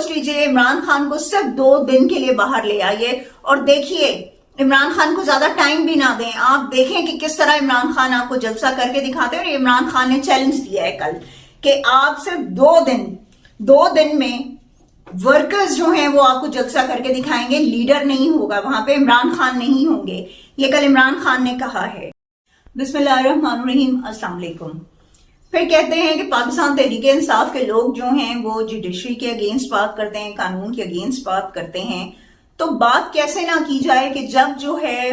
सोच लीजिए इमरान खान को सिर्फ 2 दिन के लिए बाहर ले आइए और देखिए, इमरान खान को ज्यादा टाइम भी ना दें। आप देखें कि किस तरह इमरान खान आपको जलसा करके दिखाते हैं। और इमरान खान ने चैलेंज दिया है कल कि आप सिर्फ 2 दिन में वर्कर्स जो हैं वो आपको जलसा करके दिखाएंगे, लीडर नहीं होगा वहां पे, इमरान खान नहीं होंगे। ये कल इमरान खान ने कहा है। बिस्मिल्लाहिर्रहमानिर्रहीम, अस्सलाम वालेकुम। फिर कहते हैं कि पाकिस्तान तहरीक इंसाफ के लोग जो हैं वो जुडिशरी के अगेंस्ट बात करते हैं, कानून के अगेंस्ट बात करते हैं। तो बात कैसे ना की जाए कि जब जो है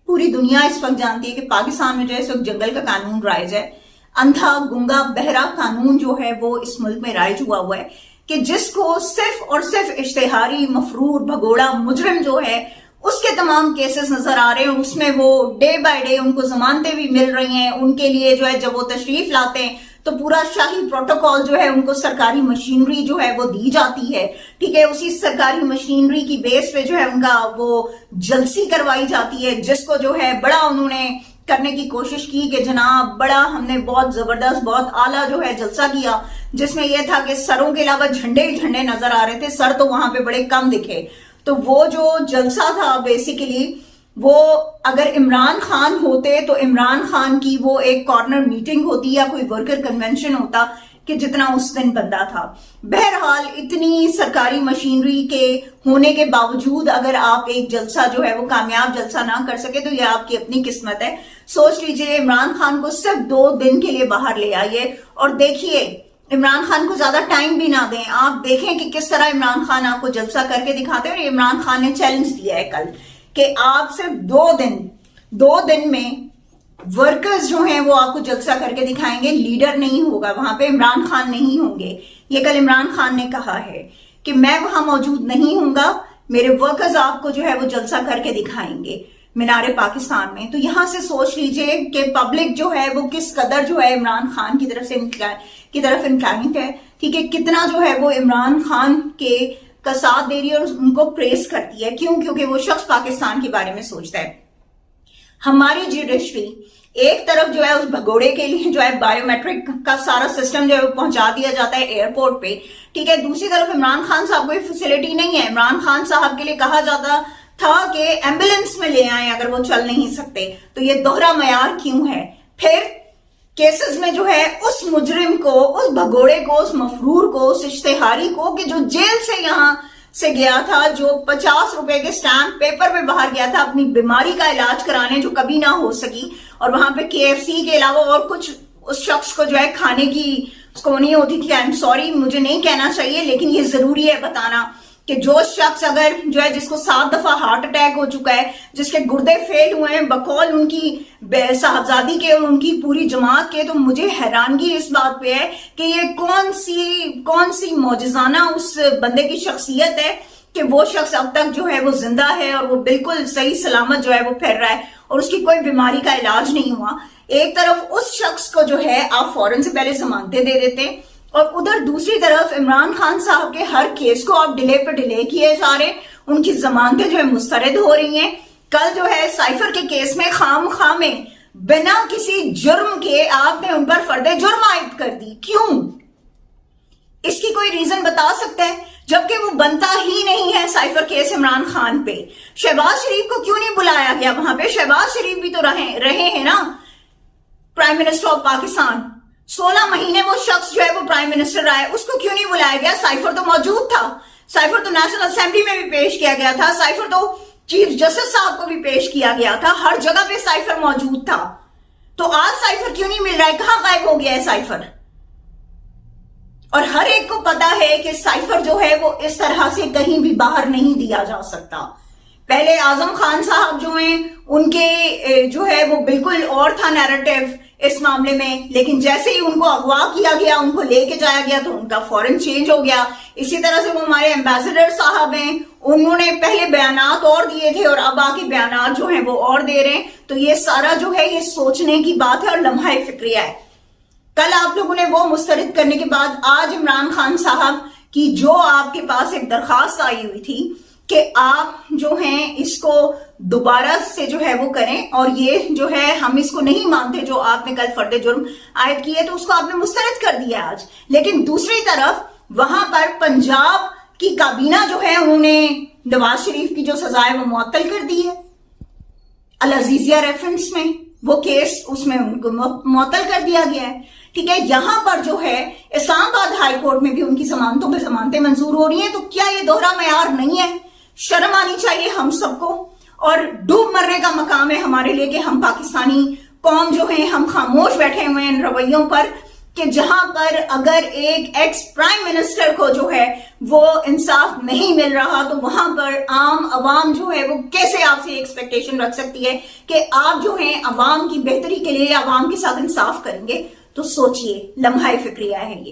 पूरी दुनिया इस वक्त जानती है कि पाकिस्तान में जो है इस वक्त जंगल का कानून राइज है, अंधा गुंगा बहरा कानून जो है वो इस मुल्क में राइज हुआ है कि जिसको सिर्फ और सिर्फ इश्तेहारी मफरूर भगोड़ा मुजरिम जो है उसके तमाम केसेस नजर आ रहे हैं। उसमें वो डे बाय डे उनको जमानतें भी मिल रही हैं। उनके लिए जो है जब वो तशरीफ लाते हैं तो पूरा शाही प्रोटोकॉल जो है उनको सरकारी मशीनरी जो है वो दी जाती है। ठीक है, उसी सरकारी मशीनरी की बेस पे जो है उनका वो जलसी करवाई जाती है, जिसको जो है बड़ा उन्होंने करने की कोशिश की कि जनाब बड़ा हमने बहुत जबरदस्त बहुत आला जो है जलसा किया, जिसमें यह था कि सरों के अलावा झंडे ही झंडे नजर आ रहे थे, सर तो वहां पे बड़े कम दिखे। तो वो जो जलसा था बेसिकली वो अगर इमरान खान होते तो इमरान खान की वो एक कॉर्नर मीटिंग होती या कोई वर्कर कन्वेंशन होता कि जितना उस दिन बनता था। बहरहाल इतनी सरकारी मशीनरी के होने के बावजूद अगर आप एक जलसा जो है वो कामयाब जलसा ना कर सके तो यह आपकी अपनी किस्मत है। सोच लीजिए इमरान खान को सिर्फ 2 दिन के लिए बाहर ले आइए और देखिए, इमरान खान को ज्यादा टाइम भी ना दें। आप देखें कि किस तरह इमरान खान आपको जलसा करके दिखाते हैं। और इमरान खान ने चैलेंज दिया है कल कि आप सिर्फ 2 दिन में वर्कर्स जो हैं वो आपको जलसा करके दिखाएंगे, लीडर नहीं होगा वहां पे, इमरान खान नहीं होंगे। ये कल इमरान खान ने कहा है कि मैं वहां मौजूद नहीं हूंगा, मेरे वर्कर्स आपको जो है वो जलसा करके दिखाएंगे मीनारे पाकिस्तान में। तो यहां से सोच लीजिए कि पब्लिक जो है वो किस कदर जो है इमरान खान की तरफ इंक्लाइंड है। ठीक है, कितना जो है वो इमरान खान के का साथ दे रही है और उनको प्रेस करती है। क्यों? क्योंकि वो शख्स पाकिस्तान के बारे में सोचता है। हमारी जुडिशरी एक तरफ जो है उस भगोड़े के लिए जो है बायोमेट्रिक का सारा सिस्टम जो है वो पहुंचा दिया जाता है एयरपोर्ट पे। ठीक है, दूसरी तरफ इमरान खान साहब कोई फैसिलिटी नहीं है। इमरान खान साहब के लिए कहा जाता था कि एम्बुलेंस में ले आए अगर वो चल नहीं सकते। तो ये दोहरा मयार क्यों है? फिर केसेस में जो है उस मुजरिम को, उस भगोड़े को, उस मफरूर को, उस इश्तेहारी को कि जो जेल से यहां से गया था, जो 50 रुपए के स्टैम्प पेपर पे बाहर गया था अपनी बीमारी का इलाज कराने जो कभी ना हो सकी, और वहां पे KFC के अलावा और कुछ उस शख्स को जो है खाने की उसको नहीं होती थी। आई एम सॉरी, मुझे नहीं कहना चाहिए, लेकिन ये जरूरी है बताना कि जो शख्स अगर जो है जिसको 7 दफा हार्ट अटैक हो चुका है, जिसके गुर्दे फेल हुए हैं बकौल उनकी साहबजादी के और उनकी पूरी जमात के, तो मुझे हैरानगी इस बात पे है कि ये कौन सी मौजज़ाना उस बंदे की शख्सियत है कि वो शख्स अब तक जो है वो जिंदा है और वो बिल्कुल सही सलामत जो है वो फिर रहा है और उसकी कोई बीमारी का इलाज नहीं हुआ। एक तरफ उस शख्स को जो है आप फौरन से पहले जमानतें दे देते और उधर दूसरी तरफ इमरान खान साहब के हर केस को आप डिले पे डिले किए जा रहे हैं, उनकी जमानतें जो है मुस्तरद हो रही हैं। कल जो है साइफर के केस में खामखा में बिना किसी जुर्म के आपने उन पर फर्दे जुर्म आयद कर दी। क्यों? इसकी कोई रीजन बता सकते हैं? जबकि वो बनता ही नहीं है साइफर केस इमरान खान पे। शहबाज शरीफ को क्यों नहीं बुलाया गया वहां पे? शहबाज शरीफ भी तो रहे हैं ना प्राइम मिनिस्टर ऑफ पाकिस्तान। 16 महीने वो शख्स जो है वो प्राइम मिनिस्टर रहा है, उसको क्यों नहीं बुलाया गया? साइफर तो मौजूद था, साइफर तो नेशनल असेंबली में भी पेश किया गया था, साइफर तो चीफ जस्टिस साहब को भी पेश किया गया था, हर जगह पे साइफर मौजूद था। तो आज साइफर क्यों नहीं मिल रहा है? कहां गायब हो गया है साइफर? और हर एक को पता है कि साइफर जो है वो इस तरह से कहीं भी बाहर नहीं दिया जा सकता। पहले आजम खान साहब जो हैं उनके जो है वो बिल्कुल और था नैरेटिव इस मामले में, लेकिन जैसे ही उनको अगवा किया गया, उनको लेके जाया गया तो उनका फौरन चेंज हो गया। इसी तरह से वो हमारे एम्बेसडर साहब हैं, उन्होंने पहले बयानात और दिए थे और अब आके बयानात जो हैं वो और दे रहे हैं। तो ये सारा जो है ये सोचने की बात है और लम्हा फिक्रिया है। कल आप लोगों ने वो मुस्तरद करने के बाद आज इमरान खान साहब की जो आपके पास एक दरखास्त आई हुई थी कि आप जो हैं इसको दोबारा से जो है वो करें और ये जो है हम इसको नहीं मानते जो आपने कल फर्दे जुर्म आयद किए, तो उसको आपने मुस्तरद कर दिया आज। लेकिन दूसरी तरफ वहां पर पंजाब کی کابینہ جو ہے انہوں نے نواز شریف کی جو سزا ہے وہ معطل کر دی ہے، العزیزیہ ریفرنس میں وہ کیس اس میں ان کو معطل کر دیا گیا ہے، ٹھیک ہے۔ یہاں پر جو ہے اسلام آباد ہائی کورٹ میں بھی ان کی ضمانتوں پہ ضمانتیں منظور ہو رہی ہیں، تو کیا یہ دوہرا معیار نہیں ہے؟ شرم آنی چاہیے ہم سب کو، اور ڈوب مرنے کا مقام ہے ہمارے لیے کہ ہم پاکستانی قوم جو ہیں ہم خاموش بیٹھے ہوئے ہیں ان رویوں پر، کہ جہاں پر اگر ایک ایکس پرائم منسٹر کو جو ہے وہ انصاف نہیں مل رہا تو وہاں پر عام عوام جو ہے وہ کیسے آپ سے ایکسپیکٹیشن رکھ سکتی ہے کہ آپ جو ہیں عوام کی بہتری کے لیے عوام کے ساتھ انصاف کریں گے؟ تو سوچئے، لمحہ فکریہ ہے یہ۔